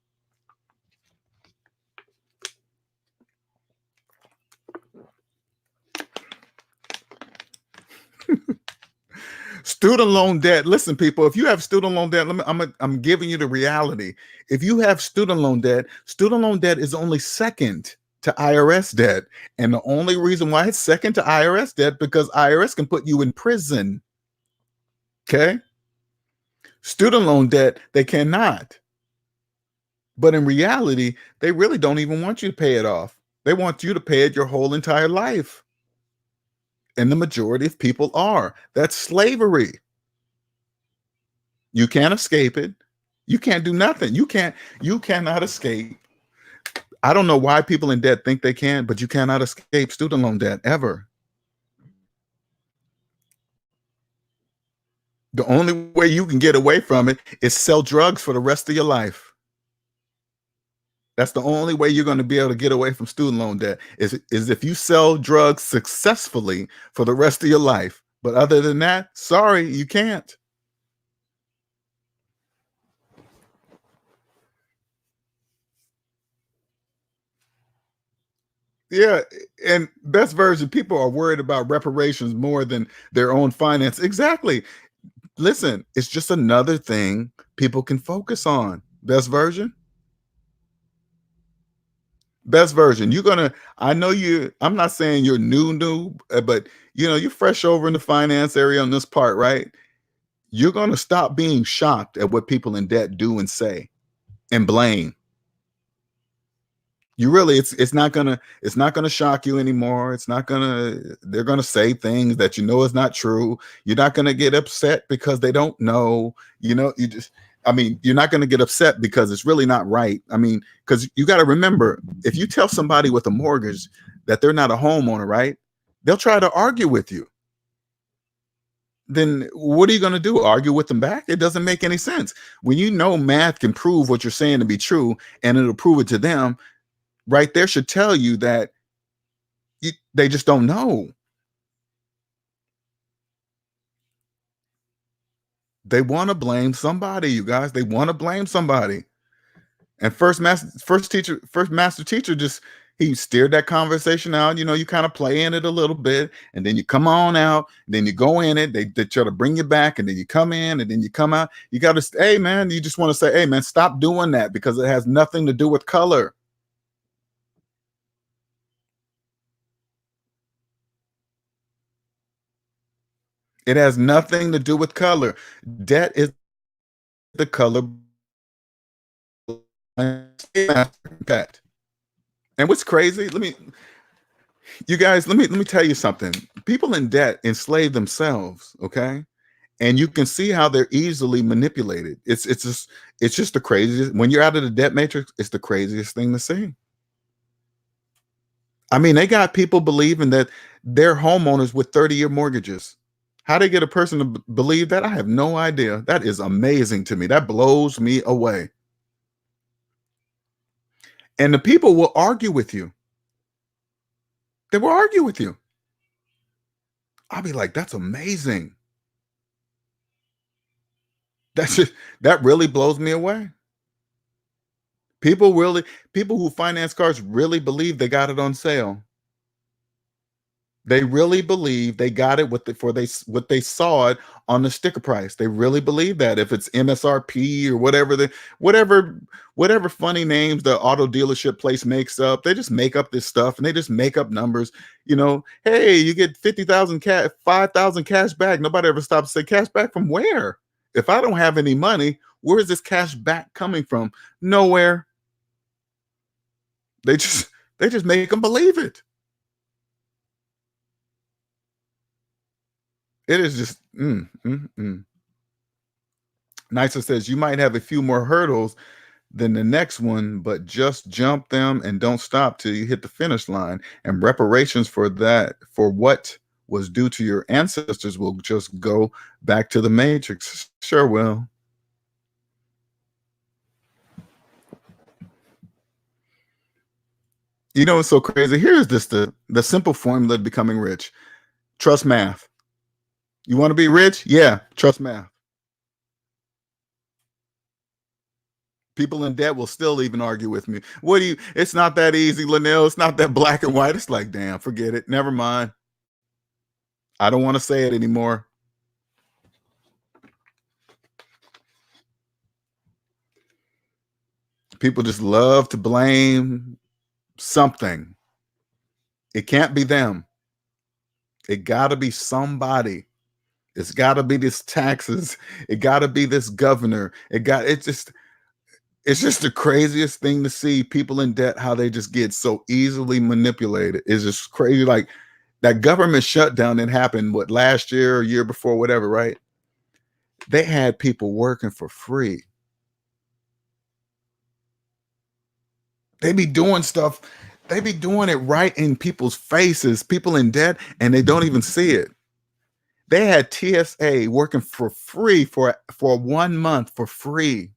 Student loan debt. Listen, people, if you have student loan debt, I'm giving you the reality. If you have student loan debt is only second to IRS debt. And the only reason why it's second to IRS debt, because IRS can put you in prison. Okay? Student loan debt, they cannot. But in reality, they really don't even want you to pay it off. They want you to pay it your whole entire life. And the majority of people are. That's slavery. You can't escape it. You can't do nothing. You cannot escape. I don't know why people in debt think they can, but you cannot escape student loan debt ever. The only way you can get away from it is sell drugs for the rest of your life. That's the only way you're going to be able to get away from student loan debt is if you sell drugs successfully for the rest of your life. But other than that, sorry, you can't. Yeah, and Best Version, people are worried about reparations more than their own finance. Exactly. Listen, it's just another thing people can focus on. Best Version. Best Version. I know I'm not saying you're new, but you're fresh over in the finance area on this part, right? You're going to stop being shocked at what people in debt do and say and blame. You really, it's not gonna shock you anymore. They're gonna say things that is not true. You're not gonna get upset because they don't know. You're not gonna get upset because it's really not right. Because you got to remember, if you tell somebody with a mortgage that they're not a homeowner, right? They'll try to argue with you. Then what are you going to do? Argue with them back? It doesn't make any sense. When math can prove what you're saying to be true and it'll prove it to them, right there should tell you that they just don't know. They want to blame somebody, you guys. They want to blame somebody. And first master teacher he steered that conversation out. You kind of play in it a little bit, and then you come on out, then you go in it. They try to bring you back, and then you come in, and then you come out. You got to, hey man, you just want to say, hey man, stop doing that because it has nothing to do with color. It has nothing to do with color. Debt is the color That. And what's crazy? You guys, let me tell you something. People in debt enslave themselves, okay? And you can see how they're easily manipulated. It's just the craziest. When you're out of the debt matrix, it's the craziest thing to see. I mean, they got people believing that they're homeowners with 30-year mortgages. How they get a person to believe that, I have no idea. That is amazing to me. That blows me away. And the people will argue with you. They will argue with you. I'll be like, that's amazing. That really blows me away. People who finance cars really believe they got it on sale. They really believe they got it what they saw it on the sticker price. They really believe that if it's MSRP or whatever funny names the auto dealership place makes up, they just make up this stuff and they just make up numbers. You know, hey, you get 50,000 cash, 5,000 cash back. Nobody ever stops to say cash back from where? If I don't have any money, where is this cash back coming from? Nowhere. They just make them believe it. It is just Nisa says you might have a few more hurdles than the next one, but just jump them and don't stop till you hit the finish line. And reparations for what was due to your ancestors will just go back to the matrix. Sure will. You know what's so crazy? Here's the simple formula of becoming rich. Trust math. You want to be rich? Yeah, trust math. People in debt will still even argue with me. It's not that easy, Linnell. It's not that black and white. It's like, damn, forget it. Never mind. I don't want to say it anymore. People just love to blame something. It can't be them. It got to be somebody. It's got to be this taxes. It got to be this governor. It's just the craziest thing to see people in debt, how they just get so easily manipulated. It's just crazy. Like that government shutdown that happened, last year or year before, whatever, right? They had people working for free. They be doing stuff. They be doing it right in people's faces, people in debt, and they don't even see it. They had TSA working for free for 1 month for free.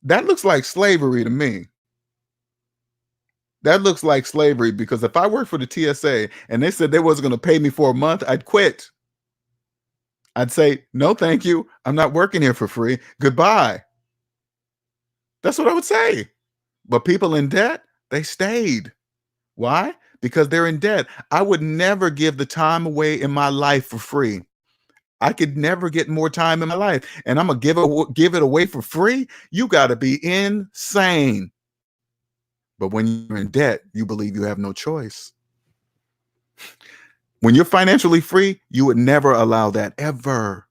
That looks like slavery to me. That looks like slavery, because if I worked for the TSA and they said they wasn't going to pay me for a month, I'd quit. I'd say, no, thank you. I'm not working here for free. Goodbye. That's what I would say. But people in debt, they stayed. Why? Because they're in debt. I would never give the time away in my life for free. I could never get more time in my life, and I'm gonna give it away for free. You got to be insane. But when you're in debt, you believe you have no choice. When you're financially free, you would never allow that, ever.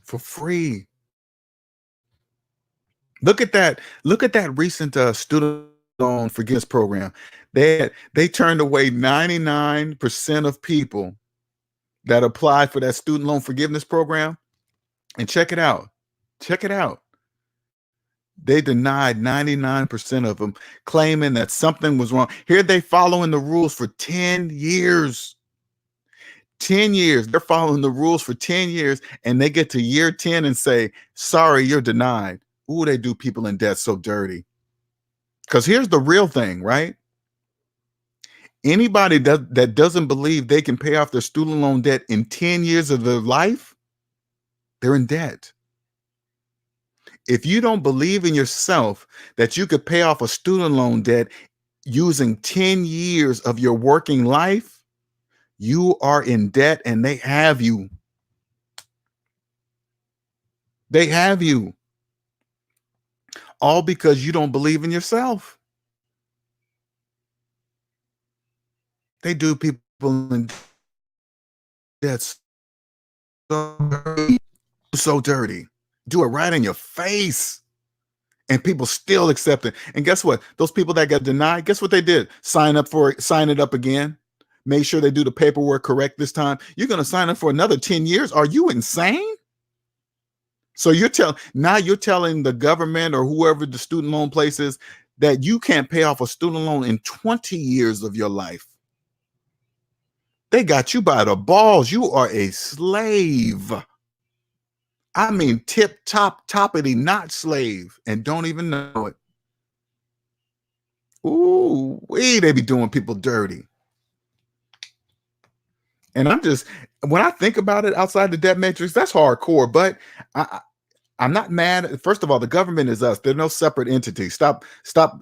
For free. Look at that. Look at that recent student loan forgiveness program. They turned away 99% of people that applied for that student loan forgiveness program. And check it out. Check it out. They denied 99% of them, claiming that something was wrong. Here they following the rules for 10 years. 10 years. They're following the rules for 10 years, and they get to year 10 and say, sorry, you're denied. Ooh, they do people in debt so dirty. Because here's the real thing, right? Anybody that doesn't believe they can pay off their student loan debt in 10 years of their life, they're in debt. If you don't believe in yourself that you could pay off a student loan debt using 10 years of your working life, you are in debt, and they have you. They have you. All because you don't believe in yourself. They do people in That's so dirty. Do it right in your face. And people still accept it. And guess what? Those people that got denied, guess what they did? Sign it up again. Make sure they do the paperwork correct this time. You're going to sign up for another 10 years. Are you insane? So you're telling the government or whoever the student loan place is that you can't pay off a student loan in 20 years of your life. They got you by the balls. You are a slave. I mean, toppity not slave, and don't even know it. Ooh, they be doing people dirty. And when I think about it outside the debt matrix, that's hardcore. But I'm not mad. First of all, the government is us. They're no separate entity. Stop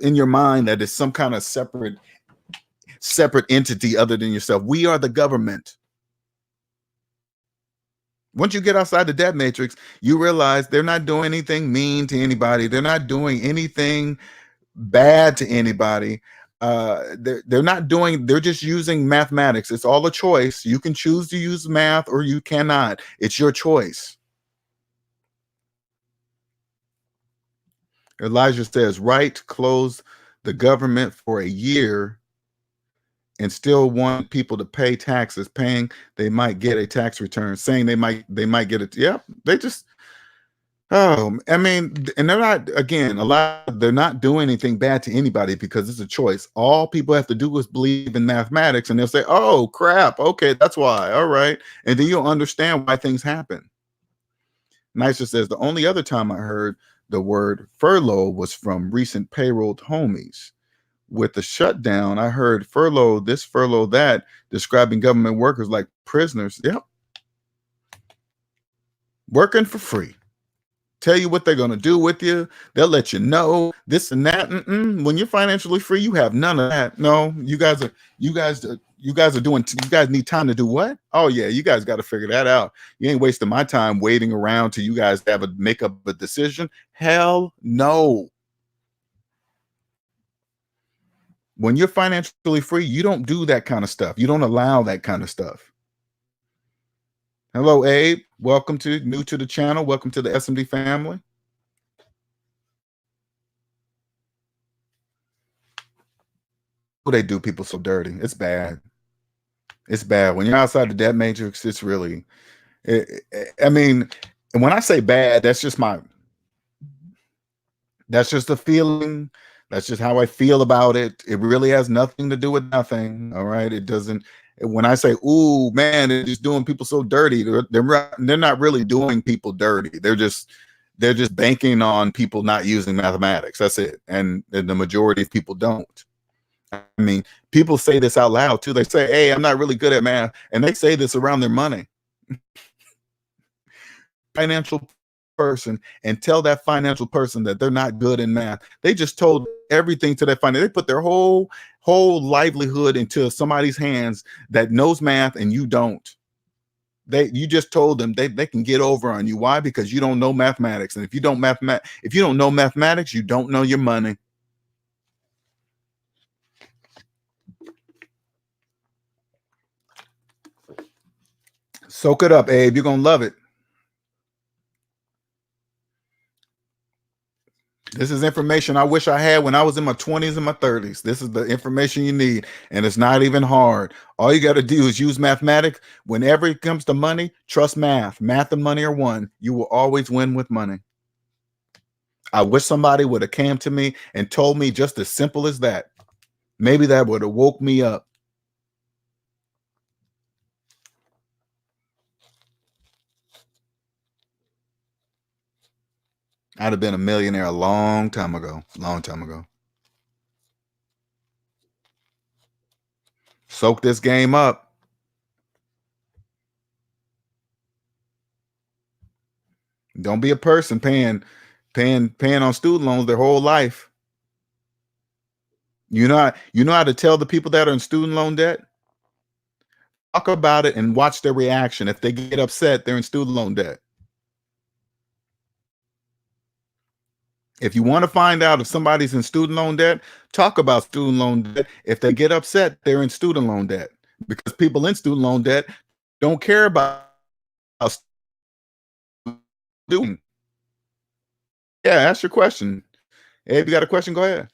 in your mind that it's some kind of separate entity other than yourself. We are the government. Once you get outside the debt matrix, you realize they're not doing anything mean to anybody. They're not doing anything bad to anybody. They're just using mathematics. It's all a choice. You can choose to use math or you cannot. It's your choice. Elijah says, right, close the government for a year and still want people to pay taxes, paying they might get a tax return, saying they might get it. Yep, they just, oh, I mean, and they're not, again, they're not doing anything bad to anybody because it's a choice. All people have to do is believe in mathematics and they'll say, oh crap, okay, that's why, all right. And then you'll understand why things happen. Nicer says, the only other time I heard the word furlough was from recent payroll homies. With the shutdown, I heard furlough this, furlough that, describing government workers like prisoners. Yep. Working for free. Tell you what they're going to do with you. They'll let you know this and that. When you're financially free, you have none of that. No, you guys need time to do what? Oh yeah, you guys got to figure that out. You ain't wasting my time waiting around till you guys make up a decision. Hell no. When you're financially free, you don't do that kind of stuff. You don't allow that kind of stuff. Hello, Abe. Welcome new to the channel. Welcome to the SMD family. They do people so dirty. It's bad. It's bad. When you're outside the debt matrix, it's really, I mean, and when I say bad, that's just a feeling. That's just how I feel about it. It really has nothing to do with nothing. All right. It doesn't. When I say, ooh, man, they're just doing people so dirty, they're not really doing people dirty. They're just banking on people not using mathematics. That's it. And the majority of people don't. I mean, people say this out loud too. They say, hey, I'm not really good at math. And they say this around their money. Financial person, and tell that financial person that they're not good in math. They just told everything to that financial. They put their whole livelihood into somebody's hands that knows math and you don't. You just told them they can get over on you. Why? Because you don't know mathematics. And if you don't know mathematics, you don't know your money. Soak it up, Abe. You're gonna love it. This is information I wish I had when I was in my 20s and my 30s. This is the information you need, and it's not even hard. All you got to do is use mathematics. Whenever it comes to money, trust math. Math and money are one. You will always win with money. I wish somebody would have came to me and told me just as simple as that. Maybe that would have woke me up. I'd have been a millionaire a long time ago. Soak this game up. Don't be a person paying on student loans their whole life. You know how to tell the people that are in student loan debt? Talk about it and watch their reaction. If they get upset, they're in student loan debt. If you want to find out if somebody's in student loan debt, talk about student loan debt. If they get upset, they're in student loan debt, because people in student loan debt don't care about doing. Yeah, ask your question. Hey, if you got a question, go ahead.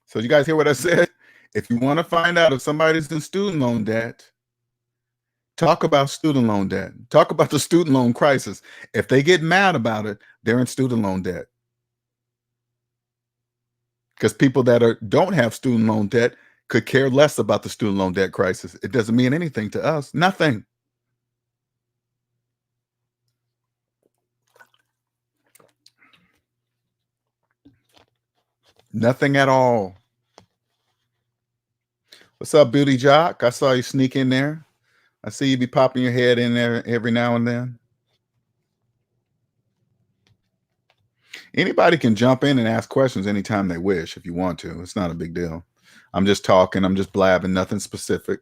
So you guys hear what I said? If you want to find out if somebody's in student loan debt, talk about student loan debt. Talk about the student loan crisis. If they get mad about it, they're in student loan debt. Because people that don't have student loan debt could care less about the student loan debt crisis. It doesn't mean anything to us. Nothing. Nothing at all. What's up, Beauty Jock? I saw you sneak in there. I see you be popping your head in there every now and then. Anybody can jump in and ask questions anytime they wish if you want to. It's not a big deal. I'm just talking. I'm just blabbing. Nothing specific.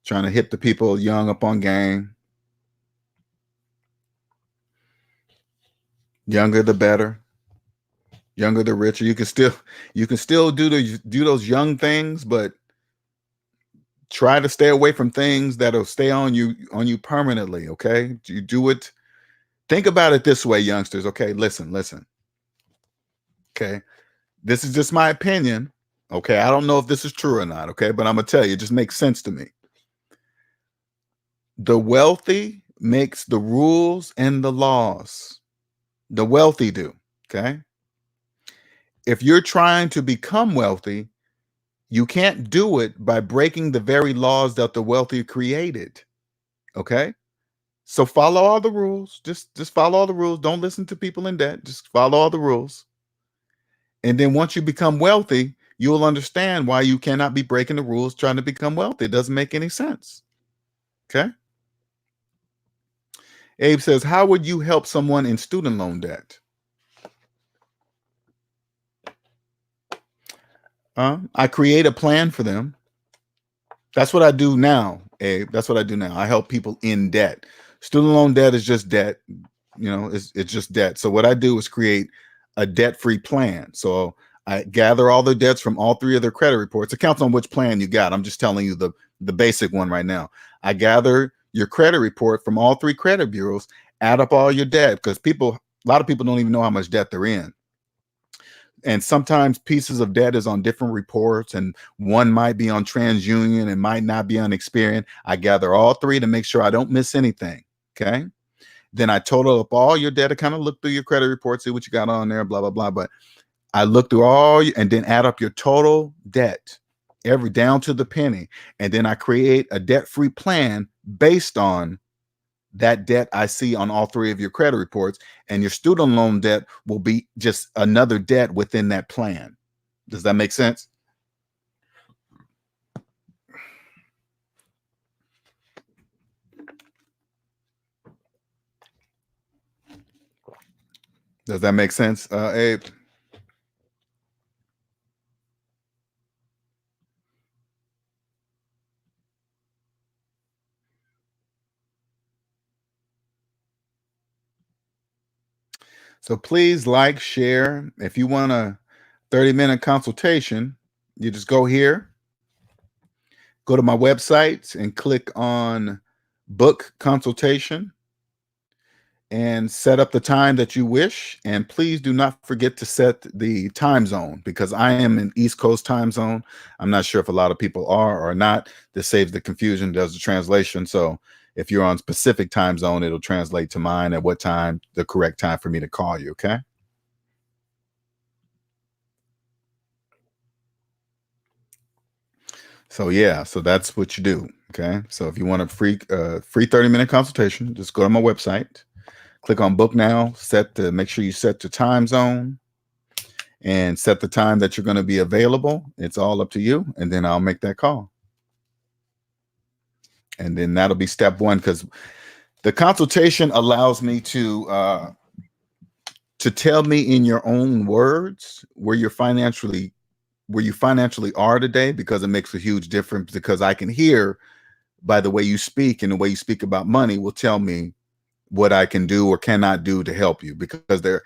Trying to hit the people young up on game. Younger the better. Younger the richer. You can still do those young things, but try to stay away from things that'll stay on you permanently. Okay, you do it. Think about it this way, youngsters. Okay, listen. Okay, this is just my opinion. Okay, I don't know if this is true or not. Okay, but I'm gonna tell you, it just makes sense to me. The wealthy makes the rules and the laws. The wealthy do. Okay. If you're trying to become wealthy, you can't do it by breaking the very laws that the wealthy created. Okay. So follow all the rules. Just follow all the rules. Don't listen to people in debt. Just follow all the rules. And then once you become wealthy, you'll understand why you cannot be breaking the rules trying to become wealthy. It doesn't make any sense. Okay. Abe says, how would you help someone in student loan debt? I create a plan for them. That's what I do now, Abe. That's what I do now. I help people in debt. Student loan debt is just debt. You know, it's just debt. So what I do is create a debt-free plan. So I gather all the debts from all three of their credit reports. It counts on which plan you got. I'm just telling you the basic one right now. I gather your credit report from all three credit bureaus, add up all your debt, because a lot of people don't even know how much debt they're in. And sometimes pieces of debt is on different reports, and one might be on TransUnion and might not be on Experian. I gather all three to make sure I don't miss anything. Okay. Then I total up all your debt. I kind of look through your credit report, see what you got on there, blah, blah, blah. But I look through and then add up your total debt, every down to the penny. And then I create a debt-free plan based on that debt I see on all three of your credit reports, and your student loan debt will be just another debt within that plan. Does that make sense? Does that make sense, Abe? So please like, share. If you want a 30-minute consultation, you just go here, go to my website and click on book consultation and set up the time that you wish. And please do not forget to set the time zone, because I am in East Coast time zone. I'm not sure if a lot of people are or not. This saves the confusion, does the translation. So if you're on specific time zone, it'll translate to mine at what time, the correct time for me to call you. Okay. So yeah, so that's what you do. Okay. So if you want a free 30-minute consultation, just go to my website, click on book now, make sure you set the time zone and set the time that you're going to be available. It's all up to you. And then I'll make that call. And then that'll be step one, because the consultation allows me to tell me in your own words where you financially are today, because it makes a huge difference, because I can hear by the way you speak, and the way you speak about money will tell me what I can do or cannot do to help you, because there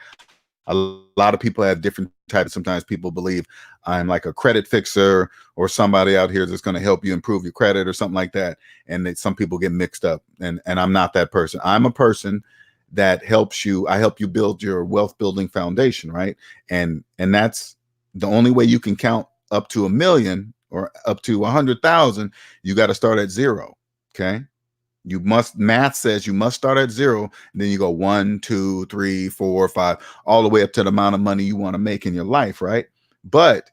a lot of people have different types. Sometimes people believe I'm like a credit fixer or somebody out here that's going to help you improve your credit or something like that. And some people get mixed up, and I'm not that person. I'm a person that helps you. I help you build your wealth building foundation, right? And that's the only way you can count up to 1 million or up to 100,000. You got to start at zero. Okay. You must, math says you must start at zero, and then you go 1, 2, 3, 4, 5, all the way up to the amount of money you want to make in your life, right? But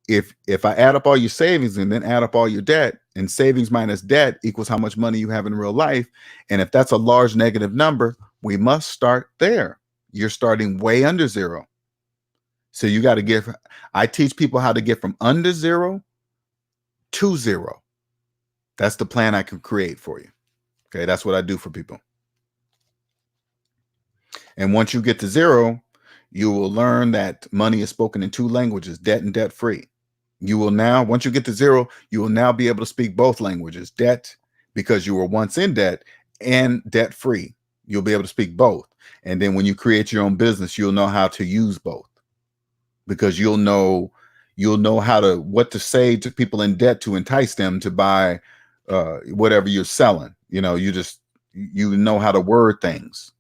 if I add up all your savings and then add up all your debt, and savings minus debt equals how much money you have in real life, and if that's a large negative number, we must start there. You're starting way under zero. So you got to get, I teach people how to get from under zero to zero. That's the plan I can create for you. Okay, that's what I do for people. And once you get to zero, you will learn that money is spoken in 2 languages, debt and debt free. You will now, once you get to zero, you will now be able to speak both languages, debt, because you were once in debt, and debt free. You'll be able to speak both. And then when you create your own business, you'll know how to use both, because you'll know what to say to people in debt to entice them to buy whatever you're selling. You know how to word things.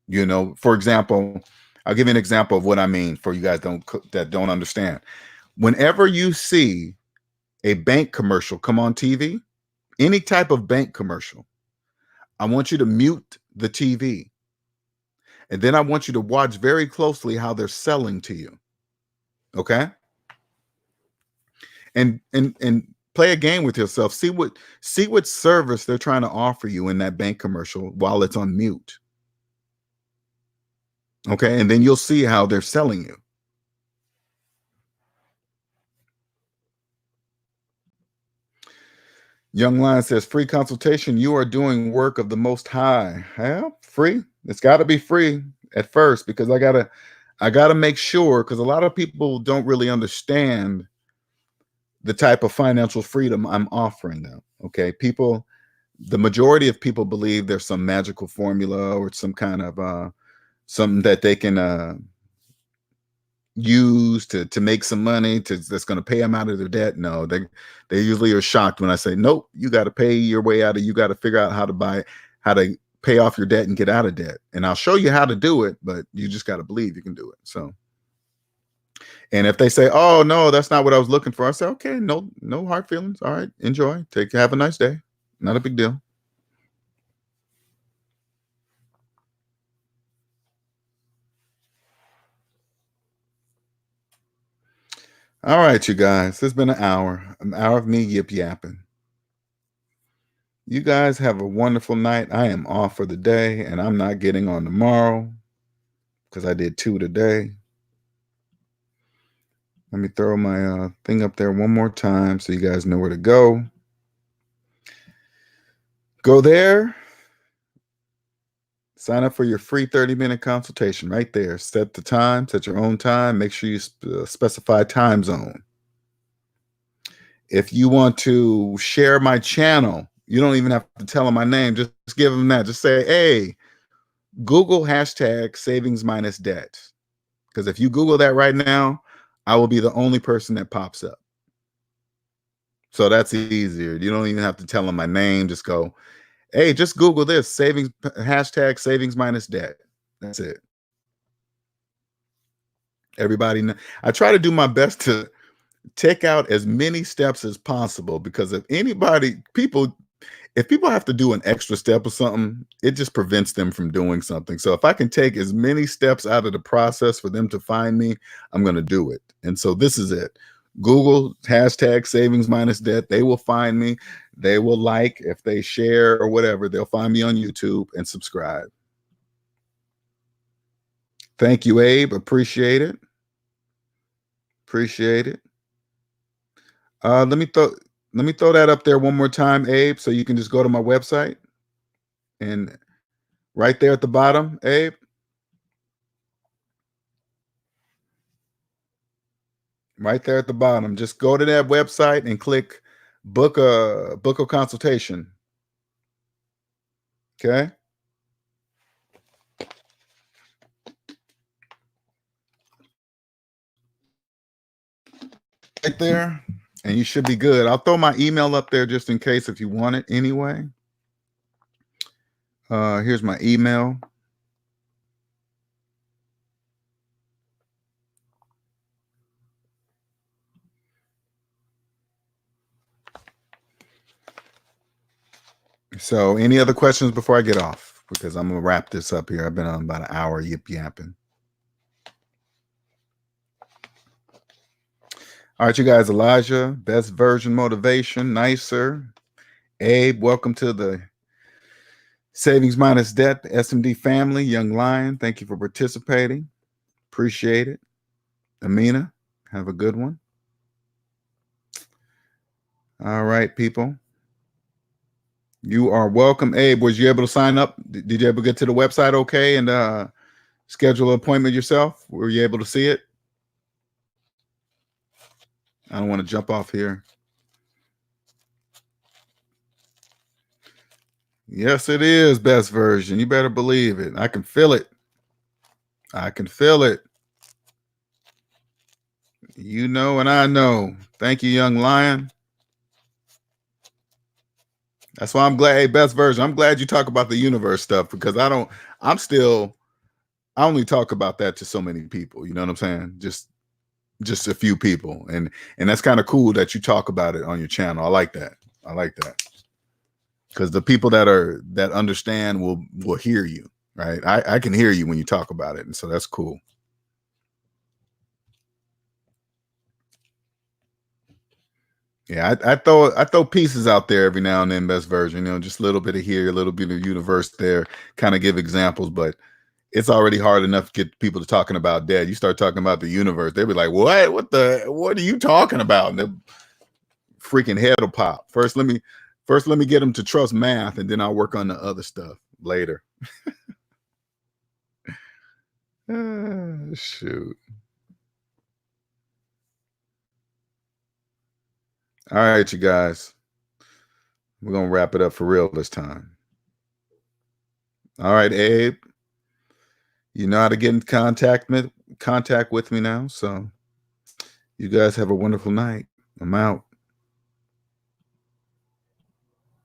For example, I'll give you an example of what I mean for you guys that don't understand. Whenever you see a bank commercial come on TV, any type of bank commercial, I want you to mute the TV. And then I want you to watch very closely how they're selling to you. Okay? And play a game with yourself. See what service they're trying to offer you in that bank commercial while it's on mute. Okay? And then you'll see how they're selling you. Young Lion says, free consultation. You are doing work of the Most High. Yeah, free. It's got to be free at first, because I gotta make sure, because a lot of people don't really understand the type of financial freedom I'm offering them. Okay, the majority of people believe there's some magical formula or some kind of something that they can use to make some money that's going to pay them out of their debt. No, they usually are shocked when I say, nope, you got to pay your way out of, you got to figure out how to pay off your debt and get out of debt. And I'll show you how to do it, but you just got to believe you can do it. So, and if they say, oh no, that's not what I was looking for, I say, okay, no hard feelings. All right, enjoy, have a nice day. Not a big deal. All right, you guys, it's been an hour of me yip yapping. You guys have a wonderful night. I am off for the day, and I'm not getting on tomorrow because I did 2 today. Let me throw my thing up there one more time so you guys know where to go. Go there. Sign up for your free 30-minute consultation right there. Set the time, set your own time. Make sure you specify time zone. If you want to share my channel, you don't even have to tell them my name. Just give them that. Just say, hey, Google #SavingsMinusDebt. Because if you Google that right now, I will be the only person that pops up. So that's easier. You don't even have to tell them my name. Just go, hey, just Google this, #SavingsMinusDebt. That's it. Everybody know. I try to do my best to take out as many steps as possible, because if people have to do an extra step or something, it just prevents them from doing something. So if I can take as many steps out of the process for them to find me, I'm going to do it. And so this is it. Google #SavingsMinusDebt. They will find me. They will like, if they share or whatever, they'll find me on YouTube and subscribe. Thank you, Abe. Appreciate it. Appreciate it. Let me throw that up there one more time, Abe, so you can just go to my website. And right there at the bottom, Abe. Right there at the bottom. Just go to that website and click book a consultation. Okay. there, and you should be good. I'll throw my email up there just in case if you want it anyway. Here's my email. So any other questions before I get off? Because I'm going to wrap this up here. I've been on about an hour yip-yapping. All right, you guys, Elijah, Best Version Motivation, Nicer. Abe, welcome to the Savings Minus Debt, the SMD family. Young Lion, thank you for participating. Appreciate it. Amina, have a good one. All right, people. You are welcome. Abe, was you able to sign up? Did you ever get to the website okay and schedule an appointment yourself? Were you able to see it? I don't want to jump off here. Yes, it is Best Version. You better believe it. I can feel it. I can feel it. You know and I know. Thank you, Young Lion. That's why I'm glad, hey, Best Version, I'm glad you talk about the universe stuff, because I only talk about that to so many people. You know what I'm saying? Just a few people. And that's kind of cool that you talk about it on your channel. I like that. I like that. Because the people that understand will hear you, right? I can hear you when you talk about it. And so that's cool. Yeah, I throw pieces out there every now and then, Best Version, you know, just a little bit of here, a little bit of universe there, kind of give examples, but it's already hard enough to get people to talking about debt. You start talking about the universe, they'll be like, what are you talking about? And their freaking head will pop. First, let me get them to trust math, and then I'll work on the other stuff later. Shoot. All right, you guys. We're going to wrap it up for real this time. All right, Abe. You know how to get in contact with me now. So you guys have a wonderful night. I'm out.